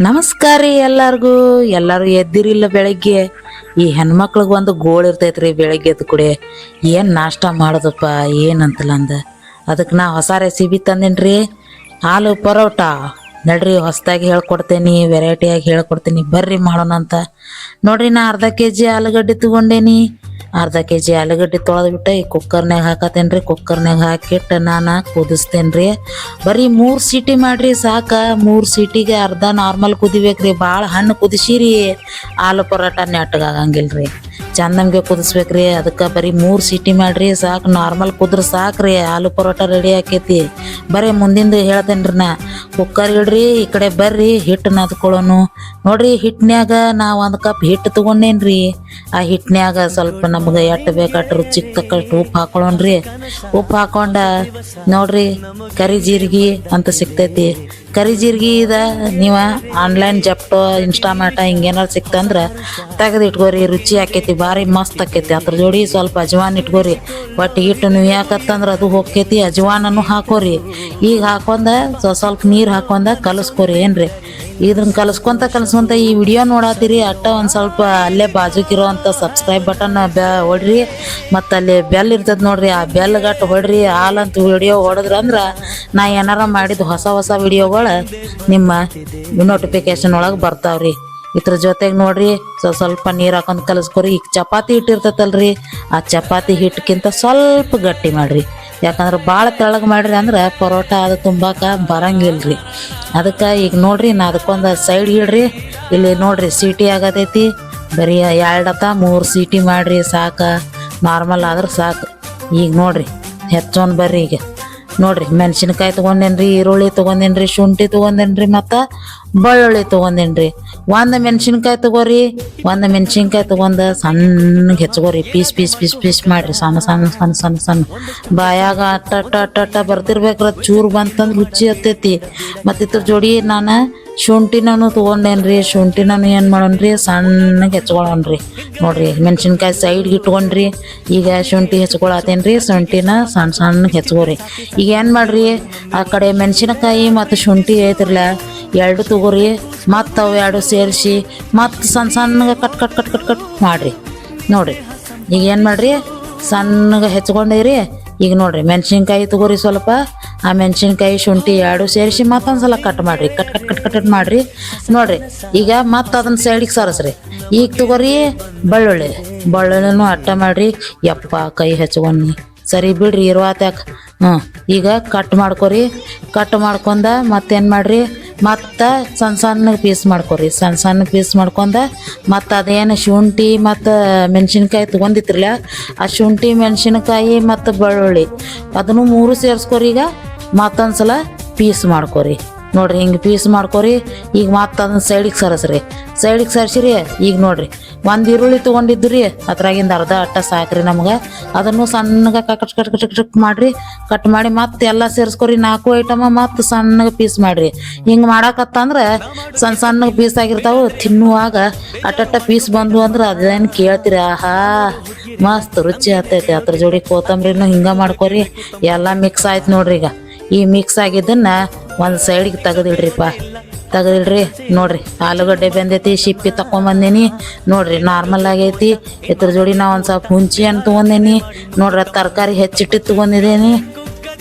ನಮಸ್ಕಾರ ರೀ ಎಲ್ಲಾರು ಎದ್ದಿರಿಲ್ಲ ಬೆಳಗ್ಗೆ. ಈ ಹೆಣ್ಮಕ್ಳಿಗೆ ಒಂದು ಗೋಳ್ ಇರ್ತೈತ್ರಿ ಬೆಳಗ್ಗೆ ಎದ್ದು ಕುಡೆ ಏನ್ ನಾಷ್ಟ ಮಾಡೋದಪ್ಪ ಏನಂತಲ್ಲ ಅಂದ ಅದಕ್ಕೆ ನಾ ಹೊಸ ರೆಸಿಪಿ ತಂದೇನ್ರಿ. ಹಾಲು ಪರೋಟ ನಡ್ರಿ, ಹೊಸದಾಗಿ ಹೇಳ್ಕೊಡ್ತೇನಿ, ವೆರೈಟಿಯಾಗಿ ಹೇಳ್ಕೊಡ್ತೀನಿ, ಬರ್ರಿ ಮಾಡೋಣ ಅಂತ. ನೋಡ್ರಿ, ನಾ ಅರ್ಧ ಕೆಜಿ ಆಲೂಗಡ್ಡೆ ತಗೊಂಡೇನಿ. ಅರ್ಧ ಕೆಜಿ ಆಲೂಗಡ್ಡೆ ತೊಳೆದ್ಬಿಟ್ಟು ಈ ಕುಕ್ಕರ್ನಾಗ ಹಾಕತೇನ್ರಿ. ಕುಕ್ಕರ್ನಾಗ ಹಾಕಿಟ್ಟು ನಾನು ಕುದಿಸ್ತೇನ್ರಿ. ಬರೀ 3 ಸೀಟಿ ಮಾಡ್ರಿ ಸಾಕ. 3 ಸೀಟಿಗೆ ಅರ್ಧ ನಾರ್ಮಲ್ ಕುದಿಬೇಕ್ರಿ. ಭಾಳ ಹಣ್ಣು ಕುದಿಸಿರಿ ಆಲೂ ಪರೋಟ ನೆಟ್ಟಗಾಗಂಗಿಲ್ರಿ. ಚಂದಂಗೆ ಕುದಿಸ್ಬೇಕ್ರಿ. ಅದಕ್ಕೆ ಬರೀ 3 ಸೀಟಿ ಮಾಡ್ರಿ ಸಾಕು. ನಾರ್ಮಲ್ ಕುದ್ರ ಸಾಕ್ರಿ, ಆಲೂ ಪರೋಟ ರೆಡಿ ಆಕೈತಿ. ಬರೀ ಮುಂದಿಂದು ಹೇಳ್ತೇನ್ರಿ ನಾ. ಕುಕ್ಕರ್ ಇಡ್ರಿ, ಈ ಕಡೆ ಬರ್ರಿ ಹಿಟ್ಟು ನಾದ್ಕೊಳ್ಳೋನು. ನೋಡ್ರಿ, ಹಿಟ್ಟಿನ್ಯಾಗ ನಾ 1 ಕಪ್ ಹಿಟ್ಟು ತೊಗೊಂಡೇನ್ರಿ. ಆ ಹಿಟ್ಟಿನ್ಯಾಗ ಸ್ವಲ್ಪ ನಮ್ಗೆ ಎಟ್ಟು ಬೇಕಾಟ ರುಚಿಗೆ ತಕ್ಕಷ್ಟು ಉಪ್ಪು ಹಾಕೊಳ್ಳೋಣ್ರಿ. ಉಪ್ಪು ಹಾಕೊಂಡ ನೋಡ್ರಿ, ಕರಿ ಜೀರಿಗೆ ಅಂತ ಸಿಗ್ತೈತಿ. ಕರಿ ಜೀರಿಗೆ ನೀವು ಆನ್ಲೈನ್ ಜೆಪ್ಟೋ ಇನ್ಸ್ಟಾಮಾಟ ಹಿಂಗೇನಾರು ಸಿಕ್ತಂದ್ರೆ ತೆಗೆದು ಇಟ್ಕೋರಿ. ರುಚಿ ಆಕೈತಿ, ಭಾರಿ ಮಸ್ತ್ ಆಕೈತಿ. ಅದ್ರ ಜೋಡಿ ಸ್ವಲ್ಪ ಅಜ್ವಾನ್ ಇಟ್ಕೋರಿ. ಬಟ್ ಹಿಟ್ಟು ನೀವು ಯಾಕತ್ತಂದ್ರೆ ಅದು ಹೋಗ್ತೈತಿ. ಅಜ್ವಾನನ್ನು ಹಾಕೋರಿ. ಈಗ ಹಾಕೊಂಡ ಸ್ವಲ್ಪ ನೀರು ಹಾಕೊಂಡ ಕಲಸ್ಕೋರಿ. ಏನ್ರಿ, ಇದನ್ನ ಕಲಸ್ಕೊಂತ ಈ ವಿಡಿಯೋ ನೋಡತ್ತೀರಿ ಅಟ್ಟ ಒಂದು ಸ್ವಲ್ಪ ಅಲ್ಲೇ ಬಾಜುಕಿರೋವಂಥ ಸಬ್ಸ್ಕ್ರೈಬ್ ಬಟನ್ ಹೊಡ್ರಿ. ಮತ್ತು ಅಲ್ಲಿ ಬೆಲ್ ಇರ್ತದೆ ನೋಡ್ರಿ, ಆ ಬೆಲ್ ಗಟ್ಟು ಹೊಡ್ರಿ. ಹಾಲಂತ ವಿಡಿಯೋ ಹೊಡೆದ್ರಂದ್ರೆ ನಾ ಏನಾರ ಮಾಡಿದ ಹೊಸ ವಿಡಿಯೋಗಳು ನಿಮ್ಮ ನೋಟಿಫಿಕೇಶನ್ ಒಳಗೆ ಬರ್ತಾವ್ರಿ. ಇದ್ರ ಜೊತೆಗೆ ನೋಡ್ರಿ, ಸ್ವಲ್ಪ ನೀರು ಹಾಕೊಂಡು ಕಲಸ್ಕೊರಿ. ಈಗ ಚಪಾತಿ ಹಿಟ್ಟಿರ್ತೈತಲ್ರಿ, ಆ ಚಪಾತಿ ಹಿಟ್ಟಕ್ಕಿಂತ ಸ್ವಲ್ಪ ಗಟ್ಟಿ ಮಾಡ್ರಿ. ಯಾಕಂದ್ರೆ ಭಾಳ ತೆಳ್ಳಗೆ ಮಾಡ್ರಿ ಅಂದ್ರೆ ಪರೋಟ ಅದು ತುಂಬಾಕ ಬರಂಗಿಲ್ರಿ. ಅದಕ್ಕೆ ಈಗ ನೋಡ್ರಿ, ನಾ ಅದಕ್ಕೊಂದು ಸೈಡ್ ಇಡ್ರಿ. ಇಲ್ಲಿ ನೋಡ್ರಿ, ಸೀಟಿ ಆಗತೈತಿ. ಬರೀ 2-3 ಸೀಟಿ ಮಾಡ್ರಿ ಸಾಕ. ನಾರ್ಮಲ್ ಆದ್ರೆ ಸಾಕು. ಈಗ ನೋಡ್ರಿ, ಹೆಚ್ಚೋನ್ ಬರ್ರಿ. ಈಗ ನೋಡ್ರಿ, ಮೆಣಸಿನ್ಕಾಯಿ ತೊಗೊಂಡೇನ್ರಿ, ಈರುಳ್ಳಿ ತೊಗೊಂಡೇನ್ರಿ, ಶುಂಠಿ ತೊಗೊಂಡೇನ್ರಿ, ಮತ್ತು ಬೆಳ್ಳುಳ್ಳಿ ತೊಗೊಂಡೇನ್ರಿ. ಒಂದು ಮೆಣಸಿನ್ಕಾಯಿ ತೊಗೋರಿ. ಒಂದು ಮೆಣಸಿನ್ಕಾಯಿ ತೊಗೊಂಡು ಸಣ್ಣಗೆ ಹೆಚ್ಕೋರಿ. ಪೀಸ್ ಮಾಡಿರಿ. ಸಣ್ಣ ಬಾಯಾಗ ಅಟ್ಟ ಬರ್ತಿರ್ಬೇಕ್ರ. ಚೂರು ಬಂತಂದ್ರೆ ರುಚಿ ಹತ್ತೈತಿ. ಮತ್ತು ಇದ್ರ ಜೋಡಿ ನಾನು ಶುಂಠಿನೂ ತೊಗೊಂಡೇನ್ರಿ. ಶುಂಠಿನೂ ಏನು ಮಾಡೋಣ್ರಿ, ಸಣ್ಣಗೆ ಹೆಚ್ಕೊಳ್ಳೋಣ್ರಿ. ನೋಡ್ರಿ, ಮೆಣಸಿನ್ಕಾಯಿ ಸೈಡ್ಗೆ ಇಟ್ಕೊಂಡ್ರಿ. ಈಗ ಶುಂಠಿ ಹೆಚ್ಕೊಳತ್ತೇನ್ರಿ. ಶುಂಠಿನ ಸಣ್ಣಗೆ ಹೆಚ್ಕೋರಿ. ಈಗ ಏನು ಮಾಡ್ರಿ, ಆ ಕಡೆ ಮೆಣಸಿನಕಾಯಿ ಮತ್ತು ಶುಂಠಿ ಐತಿರ್ಲ, 2 ತಗೋರಿ. ಮತ್ತು ಅವು 2 ಸೇರಿಸಿ ಮತ್ತು ಸಣ್ಣಗೆ ಕಟ್ ಮಾಡಿರಿ. ನೋಡಿರಿ, ಈಗ ಏನು ಮಾಡಿರಿ, ಸಣ್ಣಗೆ ಹೆಚ್ಕೊಂಡೇರಿ. ಈಗ ನೋಡ್ರಿ, ಮೆಣಸಿನ್ಕಾಯಿ ತಗೋರಿ ಸ್ವಲ್ಪ. ಆ ಮೆಣಸಿನ್ಕಾಯಿ ಶುಂಠಿ 2 ಸೇರಿಸಿ ಮತ್ತೊಂದು ಸಲ ಕಟ್ ಮಾಡಿರಿ. ಕಟ್ ಮಾಡಿರಿ. ನೋಡ್ರಿ, ಈಗ ಮತ್ತೆ ಅದನ್ನ ಸೈಡಿಗೆ ಸರಿಸ್ರಿ. ಈಗ ತಗೋರಿ ಬೆಳ್ಳುಳ್ಳಿನೂ ಅಟ್ಟ ಮಾಡಿರಿ. ಯಪ್ಪ, ಕೈ ಹೆಚ್ಕೊಂಡಿ ಸರಿ ಬಿಡ್ರಿ, ಇರುವಾತ್ಯಾಕ. ಈಗ ಕಟ್ ಮಾಡ್ಕೊರಿ. ಕಟ್ ಮಾಡ್ಕೊಂಡ ಮತ್ತೇನು ಮಾಡಿರಿ, ಮತ್ತು ಸಣ್ಣಗೆ ಪೀಸ್ ಮಾಡ್ಕೊರಿ. ಸಣ್ಣ ಪೀಸ್ ಮಾಡ್ಕೊಂಡ ಮತ್ತು ಅದೇನು ಶುಂಠಿ ಮತ್ತು ಮೆಣಸಿನ್ಕಾಯಿ ತೊಗೊಂಡಿತ್ರಲ್ಲ, ಆ ಶುಂಠಿ ಮೆಣಸಿನ್ಕಾಯಿ ಮತ್ತು ಬೆಳ್ಳುಳ್ಳಿ ಅದನ್ನು 3 ಸೇರಿಸ್ಕೊರಿ. ಈಗ ಮತ್ತೊಂದು ಸಲ ಪೀಸ್ ಮಾಡ್ಕೊರಿ. ನೋಡ್ರಿ, ಹಿಂಗೆ ಪೀಸ್ ಮಾಡ್ಕೊರಿ. ಈಗ ಮತ್ತೆ ಅದನ್ನ ಸೈಡಿಗೆ ಸರಿಸ್ರಿ. ಸೈಡಿಗೆ ಸರಿಸಿರಿ. ಈಗ ನೋಡ್ರಿ, 1 ಈರುಳ್ಳಿ ತೊಗೊಂಡಿದ್ರಿ, ಅದ್ರಾಗಿಂದ ಅರ್ಧ ಅಟ್ಟ ಸಾಕ್ರಿ ನಮ್ಗೆ. ಅದನ್ನು ಸಣ್ಣಗೆ ಕಟ್ ಮಾಡಿರಿ. ಕಟ್ ಮಾಡಿ ಮತ್ತೆ ಎಲ್ಲ ಸೇರಿಸ್ಕೊರಿ. 4 ಐಟಮ ಮತ್ತು ಸಣ್ಣಗೆ ಪೀಸ್ ಮಾಡಿರಿ. ಹಿಂಗೆ ಮಾಡಾಕತ್ತಂದ್ರೆ ಸಣ್ಣಗೆ ಪೀಸ್ ಆಗಿರ್ತಾವೆ. ತಿನ್ನುವಾಗ ಅಟ್ಟ ಪೀಸ್ ಬಂದು ಅಂದ್ರೆ ಅದೇನು ಕೇಳ್ತೀರಿ, ಆಹಾ ಮಸ್ತ್ ರುಚಿ ಆಗ್ತೈತಿ. ಅದ್ರ ಜೋಡಿ ಕೊತ್ತಂಬರಿನೂ ಹಿಂಗೆ ಮಾಡ್ಕೊರಿ. ಎಲ್ಲ ಮಿಕ್ಸ್ ಆಯ್ತು ನೋಡ್ರಿ. ಈಗ ಈ ಮಿಕ್ಸ್ ಆಗಿದ್ದನ್ನು ಒಂದು ಸೈಡಿಗೆ ತೆಗೆದಿಡ್ರಿಪ್ಪ. ನೋಡ್ರಿ, ಆಲೂಗಡ್ಡೆ ಬೆಂದೈತಿ. ಶಿಪ್ಪಿ ತಗೊಂಬಂದೇನಿ. ನೋಡ್ರಿ, ನಾರ್ಮಲ್ ಆಗೈತಿ. ಇದ್ರ ಜೋಡಿ ನಾ ಒಂದು ಸ್ವಲ್ಪ ಹುಂಚಿ ಹಣ್ಣು ತೊಗೊಂಡೇನಿ. ನೋಡ್ರಿ, ತರಕಾರಿ ಹೆಚ್ಚಿಟ್ಟು ತೊಗೊಂಡಿದ್ದೀನಿ.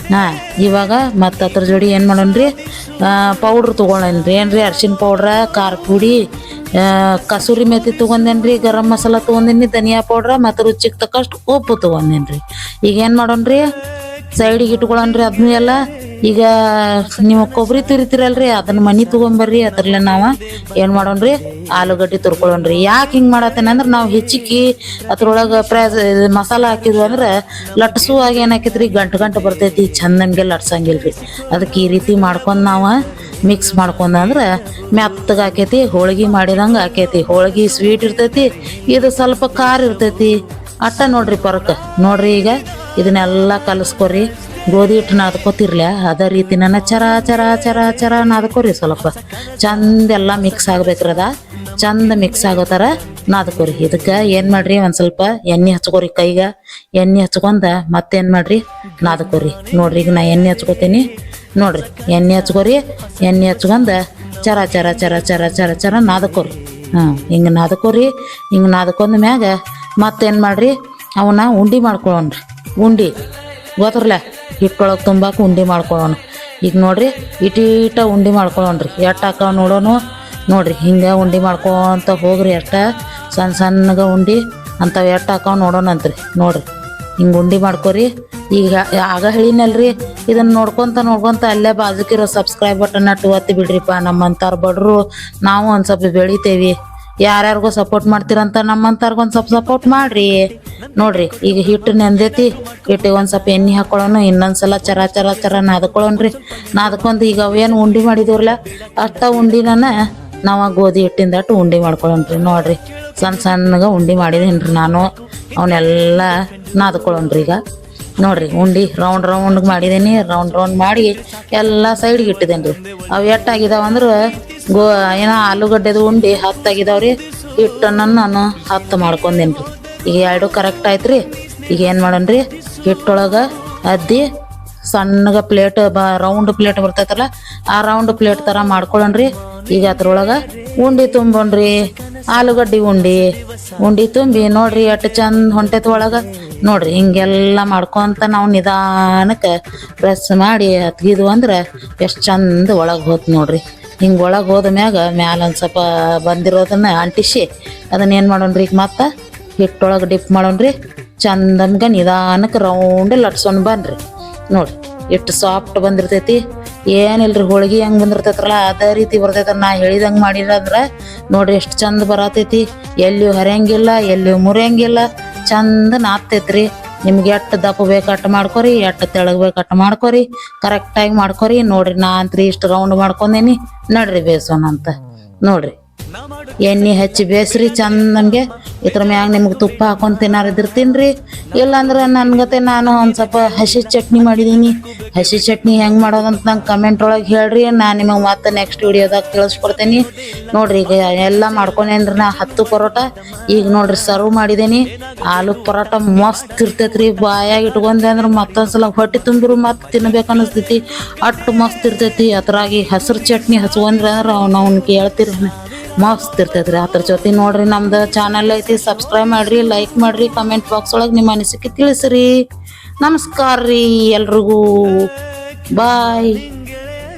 ಇವಾಗ ಮತ್ತು ಅದ್ರ ಜೋಡಿ ಏನು ಮಾಡೋಣ್ರಿ, ಪೌಡ್ರ್ ತೊಗೊಂಡೇನ್ರಿ. ಏನ್ರಿ, ಅರ್ಶಿನ ಪೌಡ್ರ, ಖಾರ ಪುಡಿ, ಕಸೂರಿ ಮೆಥಿ ತೊಗೊಂಡೇನ್ರಿ, ಗರಂ ಮಸಾಲ ತೊಗೊಂಡೇನಿ, ಧನಿಯಾ ಪೌಡ್ರ ಮತ್ತು ರುಚಿಗೆ ತಕ್ಕಷ್ಟು ಉಪ್ಪು ತೊಗೊಂಡೇನ್ರಿ. ಈಗ ಏನು ಮಾಡೋಣ್ರಿ, ಸೈಡಿಗೆ ಇಟ್ಕೊಳ್ಳೋಣ್ರಿ ಅದನ್ನೂ ಎಲ್ಲ. ಈಗ ನೀವು ಕೊಬ್ಬರಿ ತುರಿತೀರಲ್ರಿ, ಅದನ್ನ ಮನೆ ತೊಗೊಂಬರ್ರಿ. ಅದ್ರಲ್ಲೇ ನಾವು ಏನು ಮಾಡೋಣ್ರಿ, ಆಲೂಗಡ್ಡೆ ತುರ್ಕೊಳ್ಳೋಣ್ರಿ. ಯಾಕೆ ಹಿಂಗೆ ಮಾಡತ್ತೇನೆ ಅಂದ್ರೆ, ನಾವು ಹೆಚ್ಚಿಗೆ ಅದ್ರೊಳಗೆ ಮಸಾಲ ಹಾಕಿದ್ವಿ ಅಂದ್ರೆ ಲಟ್ಸುವಾಗ ಏನಾಕೈತ್ರಿ, ಗಂಟು ಬರ್ತೈತಿ. ಚಂದಂಗೆ ಲಟ್ಸಂಗಿಲ್ರಿ. ಅದಕ್ಕೆ ಈ ರೀತಿ ಮಾಡ್ಕೊಂಡು ನಾವು ಮಿಕ್ಸ್ ಮಾಡ್ಕೊಂಡ್ರೆ ಮೆತ್ತಗೆ ಆಕೈತಿ. ಹೋಳ್ಗೆ ಮಾಡಿದಂಗೆ ಆಕೈತಿ. ಹೋಳ್ಗೆ ಸ್ವೀಟ್ ಇರ್ತೈತಿ, ಇದು ಸ್ವಲ್ಪ ಖಾರ ಇರ್ತೈತಿ. ಅಟ್ಟ ನೋಡ್ರಿ ಪರಕ. ನೋಡ್ರಿ, ಈಗ ಇದನ್ನೆಲ್ಲ ಕಲಸ್ಕೊರಿ. ಗೋಧಿ ಹಿಟ್ಟು ನಾದ್ಕೋತಿರ್ಲ ಅದೇ ರೀತಿ ನನ್ನ ಚರ ನಾದ್ಕೋರಿ. ಸ್ವಲ್ಪ ಚಂದೆಲ್ಲ ಮಿಕ್ಸ್ ಆಗ್ಬೇಕ್ರದ. ಚಂದ ಮಿಕ್ಸ್ ಆಗೋ ಥರ ನಾದ್ಕೋರಿ. ಇದಕ್ಕೆ ಏನು ಮಾಡ್ರಿ, ಒಂದು ಸ್ವಲ್ಪ ಎಣ್ಣೆ ಹಚ್ಕೋರಿ. ಕೈಗೆ ಎಣ್ಣೆ ಹಚ್ಕೊಂಡ ಮತ್ತೇನು ಮಾಡ್ರಿ, ನಾದ್ಕೋರಿ. ನೋಡ್ರಿ, ಈಗ ನಾ ಎಣ್ಣೆ ಹಚ್ಕೋತೀನಿ. ನೋಡ್ರಿ ಎಣ್ಣೆ ಹಚ್ಕೋರಿ. ಎಣ್ಣೆ ಹಚ್ಕೊಂಡ ಚರ ಚರ ಚರ ಚರ ಚರ ಚರ ನಾದಕೋರಿ. ಹಿಂಗೆ ನಾದಕೋರಿ. ಹಿಂಗೆ ನಾದಕೊಂಡ ಮ್ಯಾಗ ಮತ್ತೇನು ಮಾಡ್ರಿ, ಅವನ್ನ ಉಂಡೆ ಮಾಡ್ಕೊಳ್ಳೋಣ್ರಿ. ಉಂಡೆ ಗೊತ್ತರಲ್ಲ, ಹಿಟ್ಟೊಳಗೆ ತುಂಬಾಕ ಉಂಡೆ ಮಾಡ್ಕೊಳ್ಳೋಣ. ಈಗ ನೋಡ್ರಿ ಇಟೀಟ ಉಂಡೆ ಮಾಡ್ಕೊಳ್ಳೋಣ್ರಿ. ಎಷ್ಟು ಹಾಕಾವ ನೋಡೋಣ. ನೋಡ್ರಿ ಹಿಂಗೆ ಉಂಡೆ ಮಾಡ್ಕೊತ ಹೋಗ್ರಿ. ಎಷ್ಟು ಸಣ್ಣ ಸಣ್ಣಗೆ ಉಂಡೆ ಅಂಥವು ಎಷ್ಟು ಹಾಕಾವ ನೋಡೋಣಂತ್ರಿ. ನೋಡ್ರಿ ಹಿಂಗೆ ಉಂಡೆ ಮಾಡ್ಕೊರಿ. ಈಗ ಆಗ ಹೇಳಿನಲ್ರಿ, ಇದನ್ನು ನೋಡ್ಕೊತ ಅಲ್ಲೇ ಬಾಜುಕಿರೋ ಸಬ್ಸ್ಕ್ರೈಬ್ ಬಟನ್ ಒತ್ತಿ ಬಿಡ್ರಿಪ್ಪ. ನಮ್ಮಂತಾರ ಬಡ್ರು ನಾವು ಒಂದು ಸ್ವಲ್ಪ ಬೆಳಿತೇವಿ. ಯಾರ್ಯಾರಿಗೋ ಸಪೋರ್ಟ್ ಮಾಡ್ತೀರಂತ ನಮ್ಮಂತಾರ್ಗೊಂದು ಸ್ವಲ್ಪ ಸಪೋರ್ಟ್ ಮಾಡ್ರಿ. ನೋಡ್ರಿ ಈಗ ಹಿಟ್ಟು ನೆಂದೈತಿ. ಹಿಟ್ಟಿಗೆ ಒಂದು ಸ್ವಲ್ಪ ಎಣ್ಣೆ ಹಾಕೊಳ್ಳೋಣ. ಇನ್ನೊಂದ್ಸಲ ಚರ ಚರ ಚರ ನಾದ್ಕೊಳ್ಳೋಣ್ರಿ. ನಾದ್ಕೊಂಡು ಈಗ ಅವೇನು ಉಂಡೆ ಮಾಡಿದವ್ರಲ್ಲ ಅಷ್ಟ ಉಂಡಿನ ನಾವು ಗೋಧಿ ಹಿಟ್ಟಿಂದ ಉಂಡೆ ಮಾಡ್ಕೊಳ್ಳೋಣ್ರಿ. ನೋಡ್ರಿ ಸಣ್ಣ ಸಣ್ಣಗೆ ಉಂಡೆ ಮಾಡಿದೀನಿ ನಾನು. ಅವನ್ನೆಲ್ಲ ನಾದ್ಕೊಳ್ಳೋಣ್ರಿ. ಈಗ ನೋಡ್ರಿ ಉಂಡೆ ರೌಂಡ್ ಮಾಡಿದೀನಿ. ರೌಂಡ್ ಮಾಡಿ ಎಲ್ಲ ಸೈಡ್ಗೆ ಇಟ್ಟಿದ್ದೇನೆ ರೀ. ಅವು ಎಷ್ಟಾಗಿದಾವಂದ್ರೆ ಏನೋ ಆಲೂಗಡ್ಡೆದು ಉಂಡೆ 10 ಆಗಿದಾವ್ರಿ. ಹಿಟ್ಟನ್ನು ನಾನು 10 ಮಾಡ್ಕೊಂಡೇನಿ ರೀ. ಈಗ 2 ಕರೆಕ್ಟ್ ಆಯ್ತು ರೀ. ಈಗ ಏನು ಮಾಡೋಣ್ರಿ, ಹಿಟ್ಟೊಳಗೆ ಅದ್ದಿ ಸಣ್ಣಗೆ ಪ್ಲೇಟ್ ರೌಂಡ್ ಪ್ಲೇಟ್ ಬರ್ತೈತಲ್ಲ, ಆ ರೌಂಡ್ ಪ್ಲೇಟ್ ಥರ ಮಾಡ್ಕೊಳ್ಳೋಣ್ರಿ. ಈಗ ಅದ್ರೊಳಗೆ ಉಂಡೆ ತುಂಬೋಣ್ರಿ. ಆಲೂಗಡ್ಡೆ ಉಂಡೆ ತುಂಬಿ ನೋಡ್ರಿ ಎಷ್ಟು ಚಂದ ಹೊಂಟೈತೆ ಒಳಗೆ. ನೋಡ್ರಿ ಹಿಂಗೆಲ್ಲ ಮಾಡ್ಕೊಂತ ನಾವು ನಿಧಾನಕ್ಕೆ ಪ್ರೆಸ್ ಮಾಡಿ ಹತ್ಗಿದ್ವು ಅಂದ್ರೆ ಎಷ್ಟು ಚಂದ ಒಳಗೆ ಹೋತ್ ನೋಡ್ರಿ. ಹಿಂಗೆ ಒಳಗೆ ಹೋದ ಮ್ಯಾಲ ಒಂದು ಸ್ವಲ್ಪ ಬಂದಿರೋದನ್ನ ಅಂಟಿಸಿ ಅದನ್ನೇನು ಮಾಡೋಣ್ರಿ, ಈಗ ಮತ್ತೆ ಹಿಟ್ಟೊಳಗೆ ಡಿಪ್ ಮಾಡೋಣ್ರಿ. ಚಂದನ್ಗೆ ನಿಧಾನಕ್ಕೆ ರೌಂಡ್ ಲಟ್ಸೊಂಡು ಬನ್ರಿ. ನೋಡ್ರಿ ಎಷ್ಟು ಸಾಫ್ಟ್ ಬಂದಿರ್ತೈತಿ. ಏನಿಲ್ರಿ, ಹೋಳ್ಗೆ ಹೆಂಗೆ ಬಂದಿರ್ತೈತ್ರಲ್ಲ ಅದೇ ರೀತಿ ಬರ್ತೈತೆ. ನಾ ಹೇಳಿದಂಗೆ ಮಾಡಿದ್ರೆ ನೋಡ್ರಿ ಎಷ್ಟು ಚಂದ ಬರತೈತಿ. ಎಲ್ಲಿಯೂ ಹರಿಯಂಗಿಲ್ಲ, ಎಲ್ಲಿಯೂ ಮುರಿಯಂಗಿಲ್ಲ, ಚಂದ ನಾದ್ತೈತ್ರಿ. ನಿಮ್ಗೆ ಎಷ್ಟು ದಪ್ಪ ಬೇಕು ಅಟ್ಟು ಮಾಡ್ಕೊರಿ, ಎಷ್ಟು ತೆಳಗೆ ಬೇಕು ಅಟ್ಟು ಮಾಡ್ಕೊರಿ, ಕರೆಕ್ಟಾಗಿ ಮಾಡ್ಕೊರಿ. ನೋಡ್ರಿ ನಾ ಅಂತ್ರಿ ಇಷ್ಟು ರೌಂಡ್ ಮಾಡ್ಕೊಂಡೇನಿ. ನಡ್ರಿ ಬೇಸೋಣ ಅಂತ. ನೋಡ್ರಿ ಎಣ್ಣೆ ಹಚ್ಚಿ ಬೇಸ್ರಿ ಚಂದಂಗೆ. ಇದ್ರ ಮ್ಯಾಗ ನಿಮ್ಗೆ ತುಪ್ಪ ಹಾಕೊಂಡು ತಿನ್ನಾರಿದ್ರೆ ತಿನ್ರಿ. ಇಲ್ಲಾಂದ್ರೆ ನನ್ಗತೆ ನಾನು ಒಂದು ಸ್ವಲ್ಪ ಹಸಿ ಚಟ್ನಿ ಮಾಡಿದೀನಿ. ಹಸಿ ಚಟ್ನಿ ಹೆಂಗೆ ಮಾಡೋದಂತ ನಂಗೆ ಕಮೆಂಟ್ ಒಳಗೆ ಹೇಳ್ರಿ. ನಾನು ನಿಮಗೆ ಮತ್ತೆ ನೆಕ್ಸ್ಟ್ ವಿಡಿಯೋದಾಗ ತಿಳಿಸ್ಕೊಡ್ತೇನೆ. ನೋಡ್ರಿ ಈಗ ಎಲ್ಲ ಮಾಡ್ಕೊಂಡೇನ್ರಿ ನಾ 10 ಪರೋಟ. ಈಗ ನೋಡ್ರಿ ಸರ್ವ್ ಮಾಡಿದೇನಿ. ಆಲೂ ಪರೋಟ ಮಸ್ತ್ ಇರ್ತೈತ್ರಿ. ಬಾಯಾಗಿ ಇಟ್ಕೊಂಡೆ ಅಂದ್ರೆ ಮತ್ತೊಂದ್ಸಲ ಹೊಟ್ಟೆ ತುಂಬಿರು ಮತ್ತೆ ತಿನ್ಬೇಕು ಅನ್ನಿಸ್ತೈತಿ. ಅಷ್ಟು ಮಸ್ತ್ ಇರ್ತೈತಿ. ಅದ್ರಾಗಿ ಹಸಿರು ಚಟ್ನಿ ಹಚ್ಕೊಂಡ್ರೆ ಅಂದ್ರೆ ಅವ್ನು ಕೇಳ್ತಿರ ಮಸ್ತ್ ಇರ್ತೈತ್ರಿ. ಅದ್ರ ಜೊತೆ ನೋಡ್ರಿ ನಮ್ದು ಚಾನಲ್ ಐತಿ, ಸಬ್ಸ್ಕ್ರೈಬ್ ಮಾಡ್ರಿ, ಲೈಕ್ ಮಾಡ್ರಿ, ಕಮೆಂಟ್ ಬಾಕ್ಸ್ ಒಳಗೆ ನಿಮ್ಮ ಅನಿಸಿಕೆ ತಿಳಿಸ್ರಿ. ನಮಸ್ಕಾರ ರೀ ಎಲ್ರಿಗೂ. ಬಾಯ್.